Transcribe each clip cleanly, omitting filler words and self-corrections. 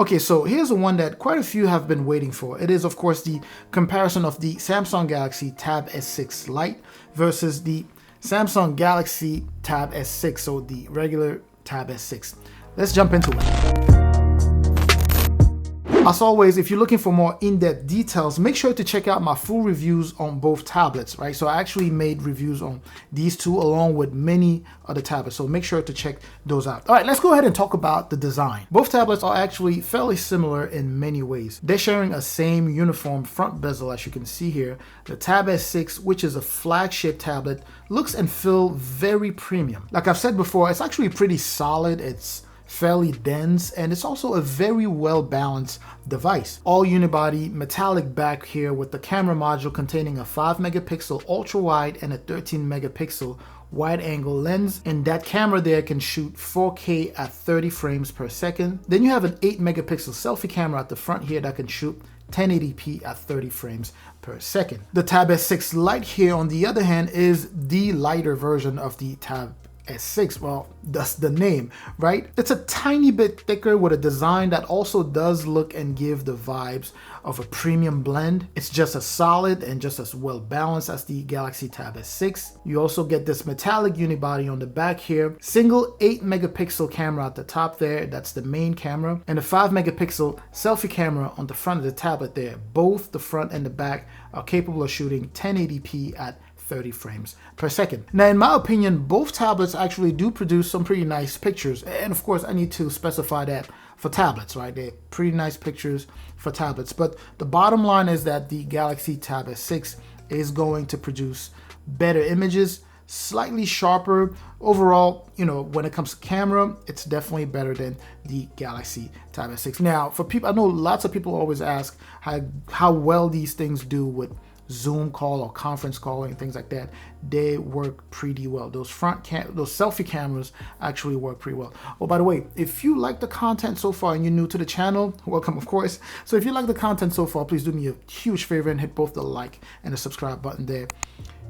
Okay, so here's the one that quite a few have been waiting for. It is, of course, the comparison of the Samsung Galaxy Tab S6 Lite versus the Samsung Galaxy Tab S6, so the regular Tab S6. Let's jump into it. As always, if you're looking for more in-depth details, make sure to check out my full reviews on both tablets, right? So I actually made reviews on these two along with many other tablets, so make sure to check those out. All right, let's go ahead and talk about the design. Both tablets are actually fairly similar in many ways. They're sharing a same uniform front bezel, as you can see here. The Tab S6, which is a flagship tablet, looks and feels very premium. Like I've said before, it's actually pretty solid. It's fairly dense, and it's also a very well balanced device. All unibody metallic back here with the camera module containing a 5 megapixel ultra wide and a 13 megapixel wide angle lens, and that camera there can shoot 4K at 30 frames per second. Then you have an 8 megapixel selfie camera at the front here that can shoot 1080p at 30 frames per second. The Tab S6 Lite here, on the other hand, is the lighter version of the Tab S6. Well, that's the name, right? It's a tiny bit thicker with a design that also does look and give the vibes of a premium blend. It's just as solid and just as well balanced as the Galaxy Tab S6. You also get this metallic unibody on the back here, single 8 megapixel camera at the top there, that's the main camera, and a 5 megapixel selfie camera on the front of the tablet there. Both the front and the back are capable of shooting 1080p at 30 frames per second. Now, in my opinion, both tablets actually do produce some pretty nice pictures. And of course, I need to specify that for tablets, right? They're pretty nice pictures for tablets. But the bottom line is that the Galaxy Tab S6 is going to produce better images, slightly sharper. Overall, you know, when it comes to camera, it's definitely better than the Galaxy Tab S6. Now, for people, I know lots of people always ask how well these things do with Zoom call or conference call and things like that. They work pretty well. Those selfie cameras actually work pretty well. Oh, by the way, if you like the content so far and you're new to the channel, welcome, of course. So if you like the content so far, please do me a huge favor and hit both the like and the subscribe button there.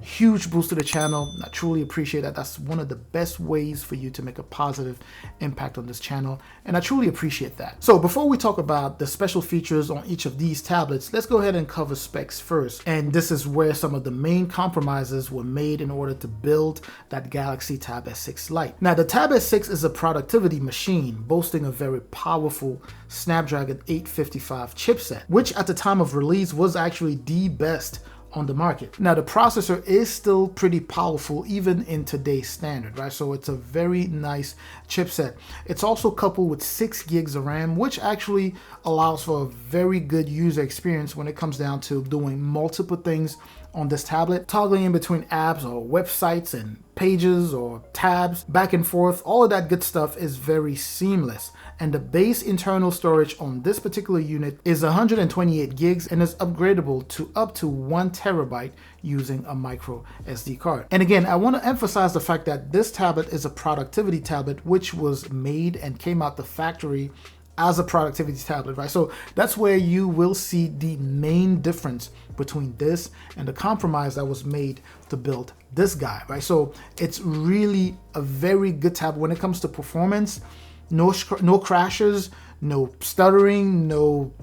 Huge boost to the channel. I truly appreciate that. That's one of the best ways for you to make a positive impact on this channel, and I truly appreciate that. So before we talk about the special features on each of these tablets, let's go ahead and cover specs first. And this is where some of the main compromises were made in order to build that Galaxy Tab S6 Lite. Now, the Tab S6 is a productivity machine boasting a very powerful Snapdragon 855 chipset, which at the time of release was actually the best on the market. Now, the processor is still pretty powerful even in today's standard, right? So it's a very nice chipset. It's also coupled with 6 gigs of RAM, which actually allows for a very good user experience when it comes down to doing multiple things on this tablet, toggling in between apps or websites and pages or tabs back and forth. All of that good stuff is very seamless. And the base internal storage on this particular unit is 128 gigs and is upgradable to up to 1 terabyte using a micro SD card. And again, I want to emphasize the fact that this tablet is a productivity tablet, which was made and came out the factory as a productivity tablet, right? So that's where you will see the main difference between this and the compromise that was made to build this guy, right? So it's really a very good tablet when it comes to performance. No crashes, no stuttering, no,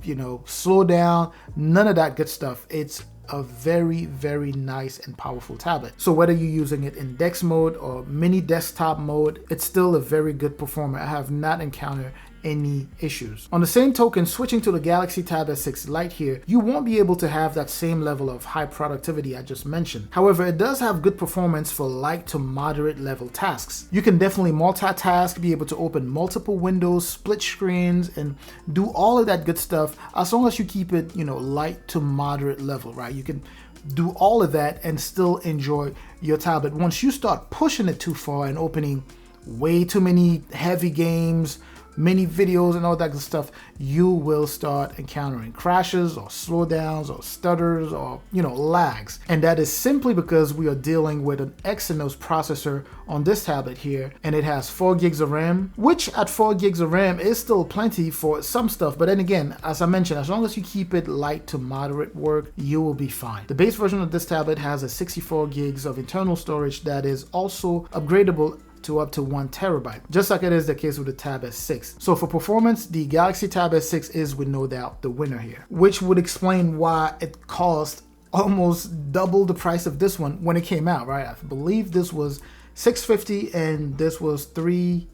slow down, none of that good stuff. It's a very, very nice and powerful tablet. So whether you're using it in DeX mode or mini desktop mode, it's still a very good performer. I have not encountered any issues. On the same token, switching to the Galaxy Tab S6 Lite here, you won't be able to have that same level of high productivity I just mentioned. However, it does have good performance for light to moderate level tasks. You can definitely multitask, be able to open multiple windows, split screens, and do all of that good stuff as long as you keep it, light to moderate level, right? You can do all of that and still enjoy your tablet. Once you start pushing it too far and opening way too many heavy games, many videos and all that good stuff, you will start encountering crashes or slowdowns or stutters or lags. And that is simply because we are dealing with an Exynos processor on this tablet here, and it has 4 gigs of RAM, which at 4 gigs of RAM is still plenty for some stuff. But then again, as I mentioned, as long as you keep it light to moderate work, you will be fine. The base version of this tablet has a 64 gigs of internal storage that is also upgradable to up to 1 terabyte, just like it is the case with the Tab S6. So for performance, the Galaxy Tab S6 is with no doubt the winner here, which would explain why it cost almost double the price of this one when it came out, right? I believe this was $650 and this was $340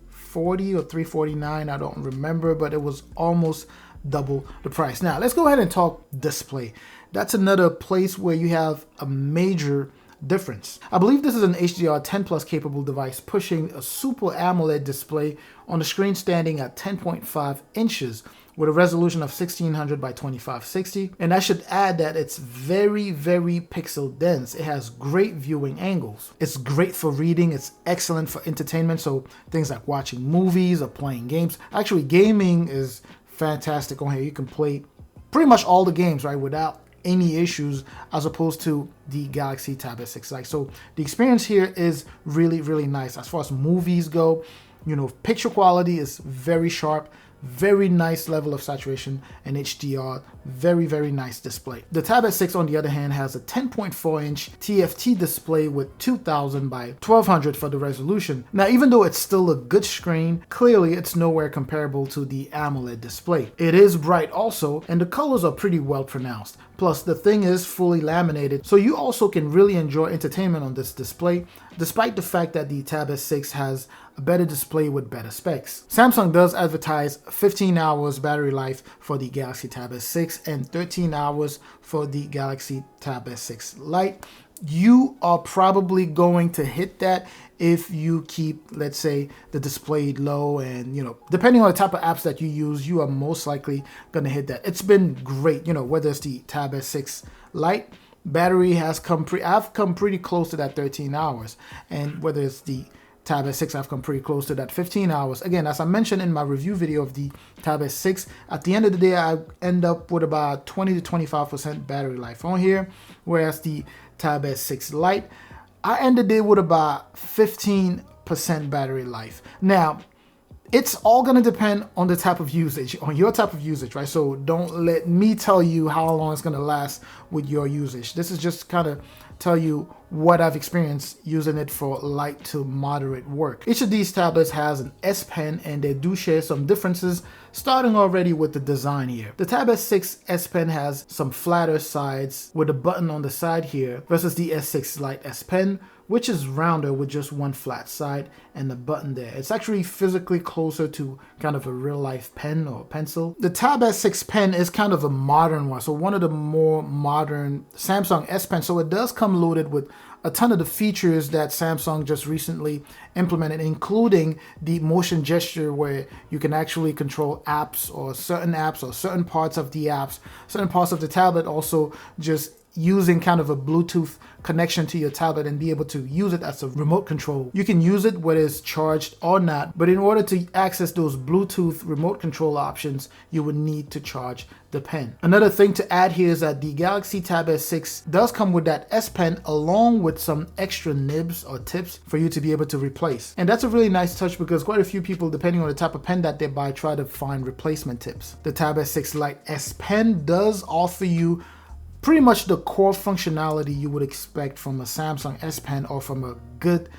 or $349. I don't remember, but it was almost double the price. Now let's go ahead and talk display. That's another place where you have a major difference. I believe this is an HDR10 Plus capable device pushing a Super AMOLED display on the screen standing at 10.5 inches with a resolution of 1600 by 2560. And I should add that it's very, very pixel dense. It has great viewing angles. It's great for reading. It's excellent for entertainment. So things like watching movies or playing games. Actually, gaming is fantastic on here. You can play pretty much all the games, right, without any issues, as opposed to the Galaxy Tab S6 Lite. So the experience here is really, really nice. As far as movies go, you know, picture quality is very sharp, very nice level of saturation, and HDR, very, very nice display. The Tab S6 on the other hand has a 10.4-inch TFT display with 2000 by 1200 for the resolution. Now, even though it's still a good screen, clearly it's nowhere comparable to the AMOLED display. It is bright also, and the colors are pretty well pronounced. Plus, the thing is fully laminated, so you also can really enjoy entertainment on this display, despite the fact that the Tab S6 has a better display with better specs. Samsung does advertise 15 hours battery life for the Galaxy Tab S6 and 13 hours for the Galaxy Tab S6 Lite. You are probably going to hit that if you keep, let's say, the display low, and, you know, depending on the type of apps that you use, you are most likely going to hit that. It's been great, you know, whether it's the Tab S6 Lite, battery has I've come pretty close to that 13 hours, and whether it's the Tab S6, I've come pretty close to that 15 hours. Again, as I mentioned in my review video of the Tab S6, at the end of the day, I end up with about 20 to 25% battery life on here, whereas the Tab S6 Lite, I end the day with about 15% battery life. Now, it's all going to depend on the type of usage, on your type of usage, right? So don't let me tell you how long it's going to last with your usage. This is just kind of tell you what I've experienced using it for light to moderate work. Each of these tablets has an S Pen, and they do share some differences, starting already with the design here. The Tab S6 S Pen has some flatter sides with a button on the side here versus the S6 Lite S Pen, which is rounder with just one flat side and the button there. It's actually physically closer to kind of a real life pen or pencil. The Tab S6 Pen is kind of a modern one, so one of the more modern Samsung S Pen. So it does come loaded with a ton of the features that Samsung just recently implemented, including the motion gesture, where you can actually control apps or certain parts of the apps, certain parts of the tablet, also just using kind of a Bluetooth connection to your tablet and be able to use it as a remote control. You can use it whether it's charged or not, but in order to access those Bluetooth remote control options, you would need to charge the pen. Another thing to add here is that the Galaxy Tab S6 does come with that S Pen along with some extra nibs or tips for you to be able to replace. And that's a really nice touch because quite a few people, depending on the type of pen that they buy, try to find replacement tips. The Tab S6 Lite S Pen does offer you pretty much the core functionality you would expect from a Samsung S Pen or from a good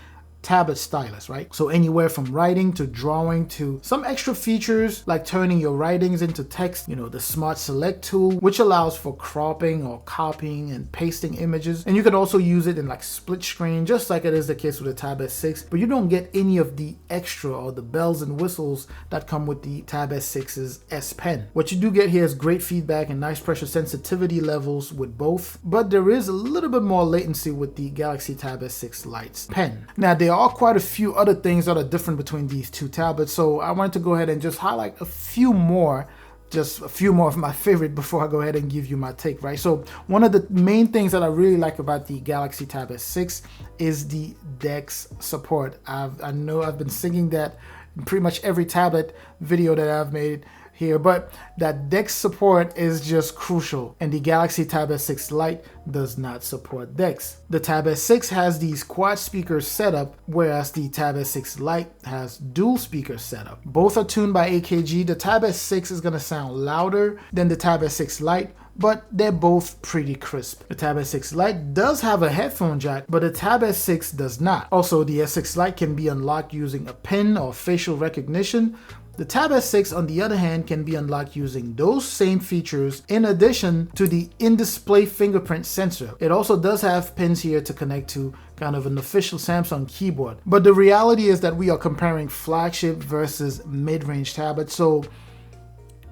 tablet stylus, right? So anywhere from writing to drawing to some extra features like turning your writings into text, you know, the Smart Select tool, which allows for cropping or copying and pasting images. And you can also use it in like split screen, just like it is the case with the Tab S6, but you don't get any of the extra or the bells and whistles that come with the Tab S6's S Pen. What you do get here is great feedback and nice pressure sensitivity levels with both, but there is a little bit more latency with the Galaxy Tab S6 Lite's pen. Now, there are quite a few other things that are different between these two tablets, so I wanted to go ahead and just highlight a few more of my favorite before I go ahead and give you my take, right? So one of the main things that I really like about the Galaxy Tab S6 is the DeX support. I know I've been singing that in pretty much every tablet video that I've made here, but that DeX support is just crucial, and the Galaxy Tab S6 Lite does not support DeX. The Tab S6 has these quad speakers setup, whereas the Tab S6 Lite has dual speakers setup. Both are tuned by AKG. The Tab S6 is going to sound louder than the Tab S6 Lite, but they're both pretty crisp. The Tab S6 Lite does have a headphone jack, but the Tab S6 does not. Also, the S6 Lite can be unlocked using a PIN or facial recognition. The Tab S6, on the other hand, can be unlocked using those same features in addition to the in-display fingerprint sensor. It also does have pins here to connect to kind of an official Samsung keyboard. But the reality is that we are comparing flagship versus mid-range tablets, so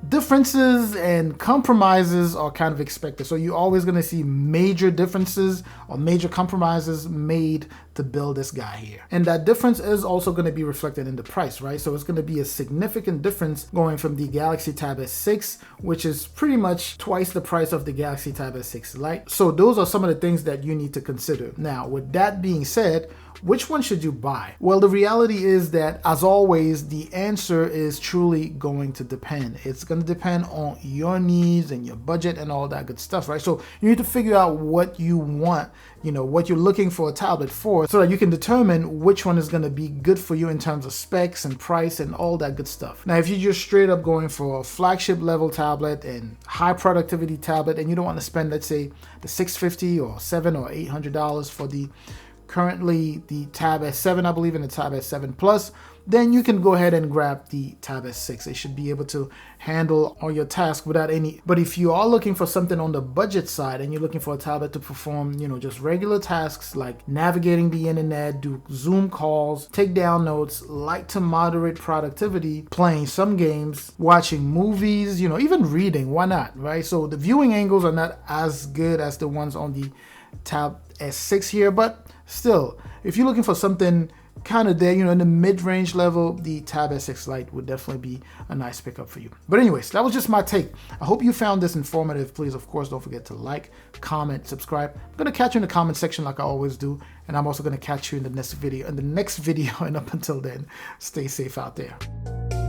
differences and compromises are kind of expected. So you're always going to see major differences or major compromises made to build this guy here. And that difference is also going to be reflected in the price, right? So it's going to be a significant difference going from the Galaxy Tab S6, which is pretty much twice the price of the Galaxy Tab S6 Lite. So those are some of the things that you need to consider. Now, with that being said, which one should you buy? Well, the reality is that, as always, the answer is truly going to depend. It's going to depend on your needs and your budget and all that good stuff, right? So you need to figure out what you want, what you're looking for a tablet for, so that you can determine which one is going to be good for you in terms of specs and price and all that good stuff. Now, if you're just straight up going for a flagship level tablet and high productivity tablet, and you don't want to spend, let's say, the $650 or $700 or $800 for the currently the Tab S7, I believe, and the Tab S7 Plus, then you can go ahead and grab the Tab S6. It should be able to handle all your tasks without any. But if you are looking for something on the budget side and you're looking for a tablet to perform, just regular tasks like navigating the internet, do Zoom calls, take down notes, light to moderate productivity, playing some games, watching movies, even reading, why not, right? So the viewing angles are not as good as the ones on the Tab S6 here, but still, if you're looking for something kind of there, in the mid-range level, the Tab S6 Lite would definitely be a nice pickup for you. But anyways, that was just my take. I hope you found this informative. Please, of course, don't forget to like, comment, subscribe. I'm going to catch you in the comment section like I always do, and I'm also going to catch you in the next video. And up until then, stay safe out there.